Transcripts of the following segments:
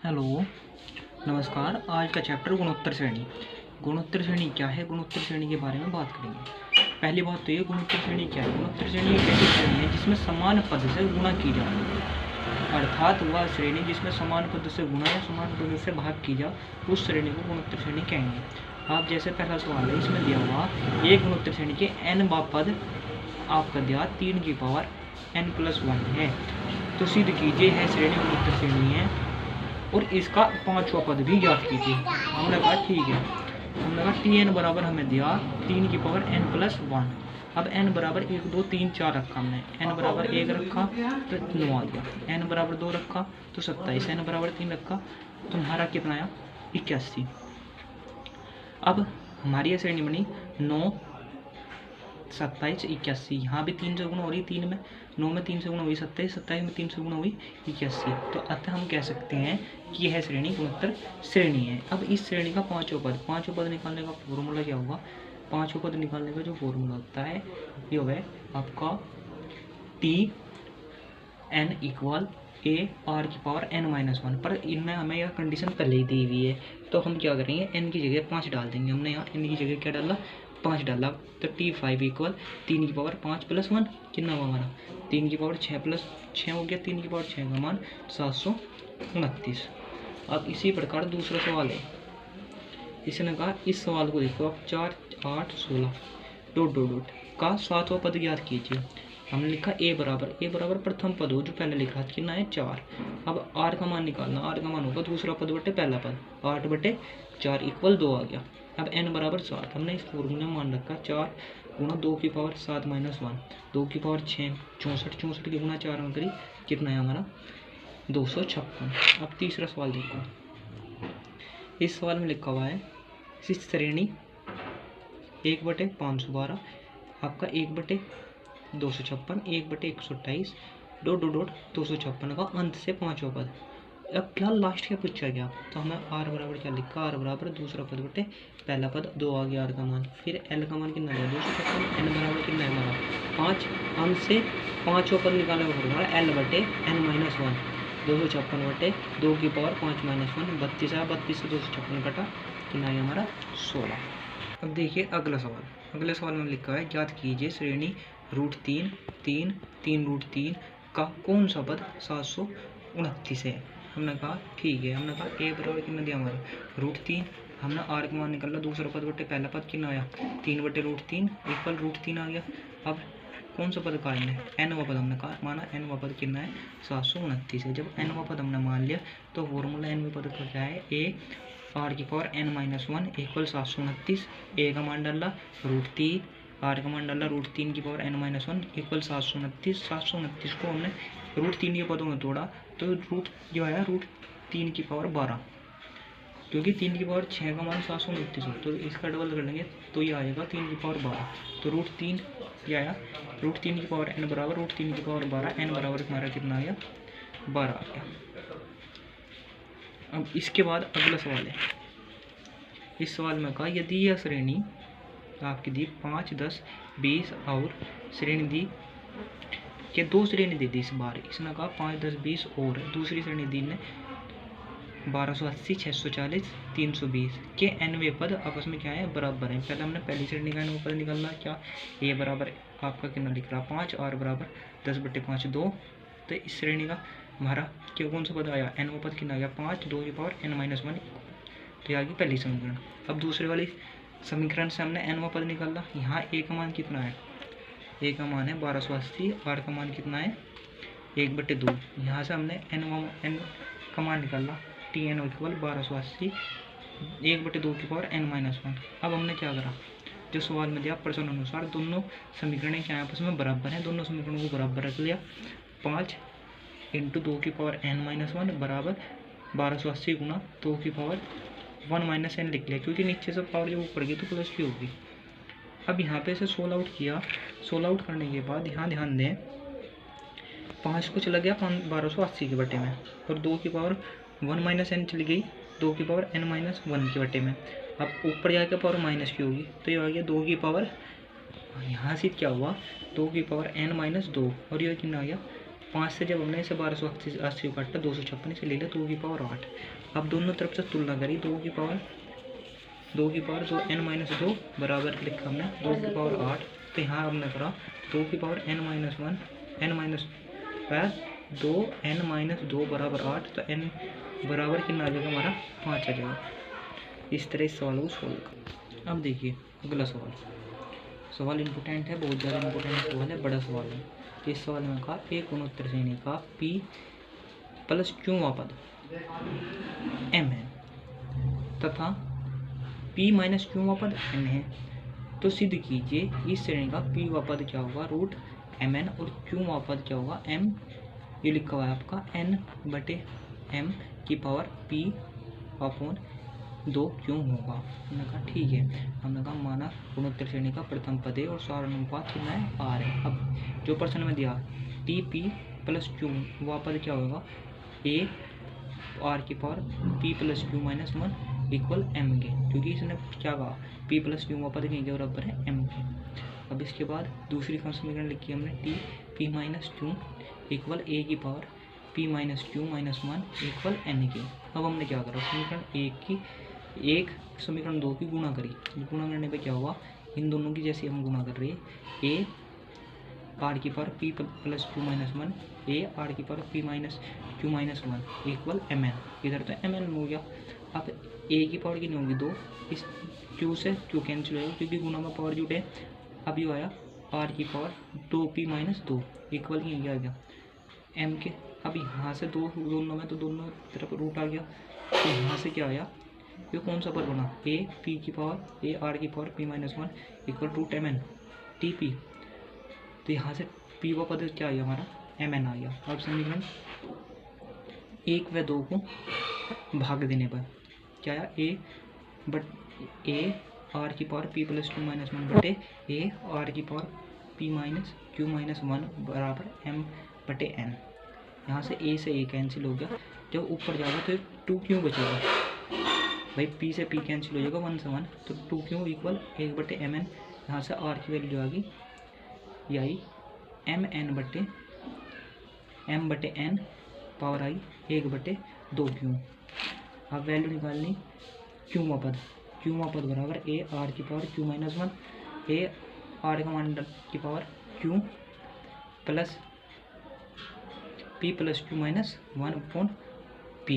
Hello, नमस्कार। आज का चैप्टर गुणोत्तर श्रेणी। गुणोत्तर श्रेणी क्या है? गुणोत्तर श्रेणी के बारे में बात करेंगे। पहली बात तो ये, गुणोत्तर श्रेणी क्या है? गुणोत्तर श्रेणी एक ऐसी श्रेणी है जिसमें समान पद से गुणा की जाए, अर्थात वह श्रेणी जिसमें समान पद से गुणा या समान पद से भाग की जाए, उस श्रेणी को गुणोत्तर श्रेणी कहेंगे। आप जैसे पहला सवाल है, इसमें दिया हुआ एक गुणोत्तर श्रेणी के n वा पद आपका दिया 3 की पावर n+1 है, तो सिद्ध कीजिए यह श्रेणी गुणोत्तर श्रेणी है और इसका 5वां पद भी ज्ञात कीजिए। हमने कहा ठीक है, हमने कहा Tn बराबर हमें दिया 3 की पावर n+1। अब n बराबर 1 2 3 4 रखा हमने, n बराबर 1 रखा तो 9 आ गया, n बराबर 2 रखा तो 27, n बराबर 3 रखा तो हमारा कितना आया 81। अब हमारी यह श्रेणी बनी 9 27 81, यहाँ भी 3 से गुणा हो रही, 3 में 9 में 3 से गुणा हुई 27, 27 में 3 से गुणा हुई 81। तो अतः हम कह सकते हैं कि यह श्रेणी गुणोत्तर श्रेणी है। अब इस श्रेणी का पाँचों पद निकालने का फॉर्मूला क्या होगा? पाँचों पद निकालने का जो फॉर्मूला होता है ये होगा आपका Tn इक्वल a r⁻n-1, पर इनमें हमें यह कंडीशन पहले ही दी हुई है, तो हम क्या करेंगे, n की जगह 5 डाल देंगे। हमने यहाँ n की जगह क्या डाला? 5 डाला, तो T5 इक्वल 3 की पावर 5+1 कितना हुआ हमारा? 3 की पावर 6+6 हो गया, 3 की पावर 6 का मान 729। अब इसी प्रकार दूसरा सवाल है, इसने कहा इस सवाल को देखो आप, 4 8 16 ... का 7वां पद ज्ञात कीजिए। हमने लिखा a बराबर प्रथम पद हो जो पहले लिखा था, कितना है 4। अब r का मान निकालना, r का मान होगा दूसरा पद बटे पहला पद, 8/4 इक्वल 2 आ गया। अब n बराबर 7, हमने इस फॉर्मूले में मान रखा 4 गुणा 2 की पावर 7-1, 2 की पावर 6, 64 की गुणा 4 में करी, कितना है हमारा 256। अब तीसरा सवाल देखो, इस सवाल में लिखा हुआ है इस श्रेणी 1/512 आपका 1/256 1/128 ... 256 का अंत से 5वां पद। अब क्या लास्ट क्या पूछा गया, तो हमें r बराबर क्या लिखा, r बराबर दूसरा पद बटे पहला पद, 2 आ गया r का मान, फिर l का मान कितना है 256, n बराबर कितना है हमारा 5, अंत से 5वां पद निकालने का फॉर्मूला l/n-1, 256/2 की पावर 5-1, 32 है, 32 से 256 कटा, कितना है हमारा 16। अब देखिए अगला सवाल, अगले सवाल में लिखा है ज्ञात कीजिए श्रेणी √3 3 3√3 का कौन सा पद 729 है। हमने कहा ठीक है, हमने कहा a बराबर कितना दिया हमारा √3, हमने r का मान निकाला, दूसरा पद बटे पहला पद कितना आया 3/√3 इक्वल √3 आ गया। अब कौन सा पद का है n वां पद, हमने कहा माना n वां पद कितना है 729 है। जब n वां पद हमने मान लिया तो फॉर्मूला n वां पद का क्या है, a r⁻n-1 इक्वल 729, a का मान डाला √3, r का मान डाला √3 की पावर n-1 इक्वल 729। 729 को हमने √3 के पदों में तोड़ा तो रूट जो आया √3 की पावर 12, क्योंकि 3 की पावर 6 का मान 729 हो, तो इसका डबल कर लेंगे तो ये आएगा 3 की पावर 12, तो √3 ये आया, √3 की पावर n बराबर √3 की पावर 12, n बराबर हमारा कितना आया 12 आ गया। अब इसके बाद अगला सवाल है, इस सवाल में कहा यदि यह श्रेणी आपकी दी 5 10 20 और श्रेणी दी के 2 श्रेणी दे दी, इस बार इसने कहा 5 10 20 और दूसरी श्रेणी दी ने 1280 640 320 के nवें पद आपस में क्या है बराबर है। पहले हमने पहली श्रेणी का nवां पद निकालना, क्या a बराबर आपका कितना लिख रहा 5, r बराबर 10/5 2, तो इस श्रेणी का हमारा क्या कौन सा पद आया nवां पद कितना आ गया 5, 2 की पावर n-1, तो ये आ गई पहली समीकरण। अब दूसरे वाली समीकरण से हमने nवां पद निकाला, यहाँ a का मान कितना है, a का मान है 1280, r का मान कितना है 1/2, यहाँ से हमने n का मान निकाला, Tn इक्वल 1280 1/2 की पावर n-1। अब हमने क्या करा, जो सवाल में दिया प्रश्न अनुसार दोनों समीकरण क्या है आपस में बराबर हैं, दोनों समीकरणों को बराबर रख लिया, 5 × 2 की पावर n-1 बराबर 1280 गुणा 2 की पावर 1 - n लिख लिया, क्योंकि नीचे से पावर जब ऊपर गई तो प्लस की होगी। अब यहाँ पे से 16 आउट किया, 16 आउट करने के बाद यहाँ ध्यान दें 5 को चला गया 1280 के बटे में, और 2 की पावर 1 - n चली गई 2 की पावर n-1 के बटे में। अब ऊपर जाकर पावर माइनस की होगी, तो ये आ गया 2 की पावर, यहाँ से क्या हुआ 2 की पावर n-2, और ये कितना आ गया 5 से जब हमने इसे 1280 को काटा 256 इसे ले लिया 2 की पावर 8। अब दोनों तरफ से तुलना करी 2 की पावर जो n-2 बराबर लिखा हमने 2 की पावर 8। तो यहाँ हमने करा 2 की पावर n-2 बराबर 8। तो n बराबर कितना आ जाएगा हमारा 5 आ जाएगा। इस तरह इस सवाल को सोल्व कर। अब देखिए अगला सवाल इम्पोर्टेंट है, बहुत ज़्यादा इम्पोर्टेंट सवाल है, बड़ा सवाल है। इस सवाल में कहा एक गुणोत्तर श्रेणी का p प्लस क्यूवा पद m है तथा p माइनस क्यूवा पद n है, तो सिद्ध कीजिए इस श्रेणी का p वा पद क्या होगा रूट mn और क्यूवा पद क्या होगा m। ये लिखा हुआ है आपका n/m की पावर p अपॉन 2 क्यों होगा। हमने कहा ठीक है। हमने कहा माना गुणोत्तर श्रेणी का प्रथम पद है और सारानुपात कितना है r है। अब जो प्रश्न में दिया टी पी प्लस क्यू वह पद क्या होगा a r की power p plus q minus 1 equal m के, क्योंकि इसने क्या कहा p प्लस क्यू वह पद के बराबर है m के। अब इसके बाद दूसरी समीकरण लिखी हमने T P minus Q equal a की power p minus q minus 1 equal n के। अब हमने क्या करा समीकरण एक समीकरण 2 की गुणा करी। गुणा करने पे क्या हुआ इन दोनों की जैसे हम गुणा कर रहे हैं a आर की power p plus q minus 1 a r की power p minus q minus 1 equal m n. इधर तो एम एन हो गया। अब a की पावर कितनी होगी 2, इस q से q कैंसिल होगा क्योंकि गुणा में पावर जुटे। अब ये आया r की पावर 2p माइनस 2 इक्वल ही आ गया m के। अब यहाँ से दोनों में तो दोनों तरफ रूट आ गया, तो यहाँ से क्या आया ये कौन सा पद बना a p की पावर a r की power p minus 1 equal root M N T P. तो यहाँ से p का पद क्या आया हमारा एम एन आ गया। अब समीकरण 1 व 2 को भाग देने पर क्या आया a r की power p plus q minus 1 बटे a r की power p minus q minus 1 बराबर m बटे n। यहाँ से a से a कैंसिल हो गया, जब ऊपर जाएगा तो 2 क्यों बचेगा भाई p से p कैंसिल हो जाएगा 1 से 1, तो 2 क्यों इक्वल 1 बटे एम एन। यहाँ से r की वैल्यू आ गई ये आई m बटे n पावर आई 1 बटे 2 क्यों। अब वैल्यू निकालनी क्यूवा पद बराबर a r की power q minus 1 a r का मान की power q plus p plus q minus 1 upon p।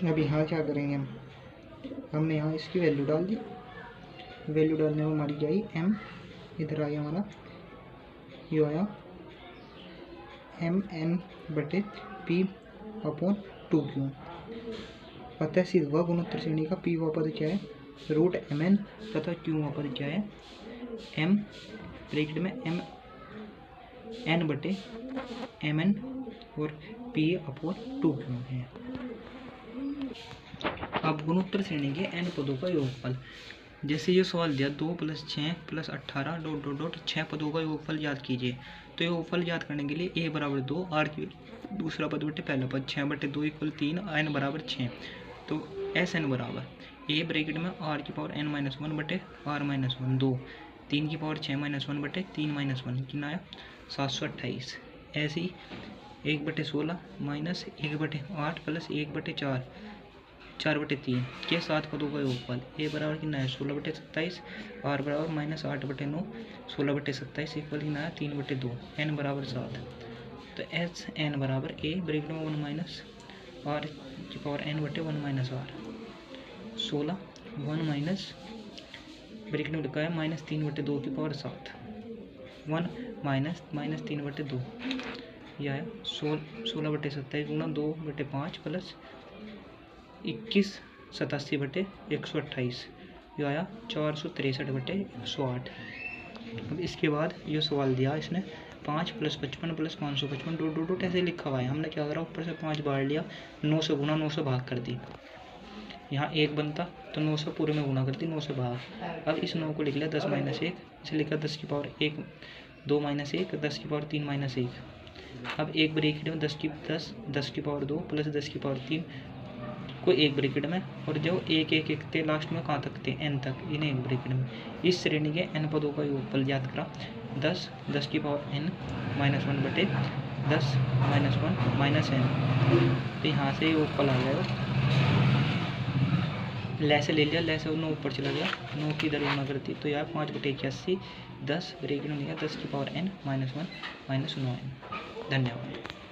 अब यहाँ क्या करेंगे हमने यहाँ इसकी वैल्यू डाल दी। वैल्यू डालने में हमारी क्या आई m, इधर आया हमारा ये आया एम एन बटे p अपॉन 2 क्यों। अतः सीधा गुणोत्तर श्रेणी का p वा पद क्या है रूट एम एन तथा q वा पद क्या है m ब्रैकेट में m n बटे एम एन और p अपॉन 2 क्यों है। अब गुणोत्तर श्रेणी के n पदों का योगफल, जैसे ये सवाल दिया 2 + 6 + 18 डॉट डॉट डॉट 6 पदों का योगफल याद कीजिए। तो योगफल याद करने के लिए a बराबर 2 r की दूसरा पद बटे पहला पद 6 बटे 2 इक्वल 3 n बराबर 6। तो एस एन बराबर a ब्रैकेट में r की पावर n माइनस 1 बटे r माइनस 1 2 3 की पावर 6 माइनस 1 बटे 3 माइनस 1 कितना आया 728। ऐसे ही 1 बटे 16 माइनस 1 बटे 8 प्लस 1 बटे 4 बटे 3 के 7 पदों का योगफल a बराबर कितना है 16 बटे 27 r बराबर माइनस 8 बटे 9 16 बटे 27 इक्वल कितना है 3 बटे 2 n बराबर 7। तो एच एन बराबर a ब्रैकेट में 1 माइनस r की पावर n बटे 1 माइनस r 16 1 माइनस ब्रैकेट में लिखा है माइनस 3 बटे 2 की पावर 7 1 माइनस 3 बटे 2 यह है 16 बटे 27 गुणा 2 बटे 5 प्लस 21 87 बटे 128 ये आया 463 बटे 108। अब इसके बाद ये सवाल दिया इसने 5 + 55 + 555 डॉट डॉट डॉट ऐसे लिखा हुआ है। हमने क्या करा ऊपर से 5 बार लिया 9 से गुणा 9 से भाग कर दी। यहाँ 1 बनता तो 9 से पूरे में गुणा कर दी 9 से भाग। अब इस 9 को लिख लिया 10 - 1 इसे लिखा 10 की पावर 1 2 - 1 10 की पावर 3 - 1 अब एक ब्रैकेट में 10 की पावर 2 प्लस 10 की पावर 3 को एक ब्रैकेट में, और जो एक एक एक थे लास्ट में कहाँ तक थे, n तक, इन्हें एक ब्रैकेट में। इस श्रेणी के n पदों का योगफल ज्ञात करा। 10 की पावर n -1 बटे 10 -1 माइनस n। तो यहाँ से योगफल आ जाएगा, लैसे ले लिया, लैसे 9 ऊपर चला गया, 9 की इधर गुणा करती तो यार 5/81 10 ब्रैकेट में लिया 10 की पावर n -1 -9n। धन्यवाद।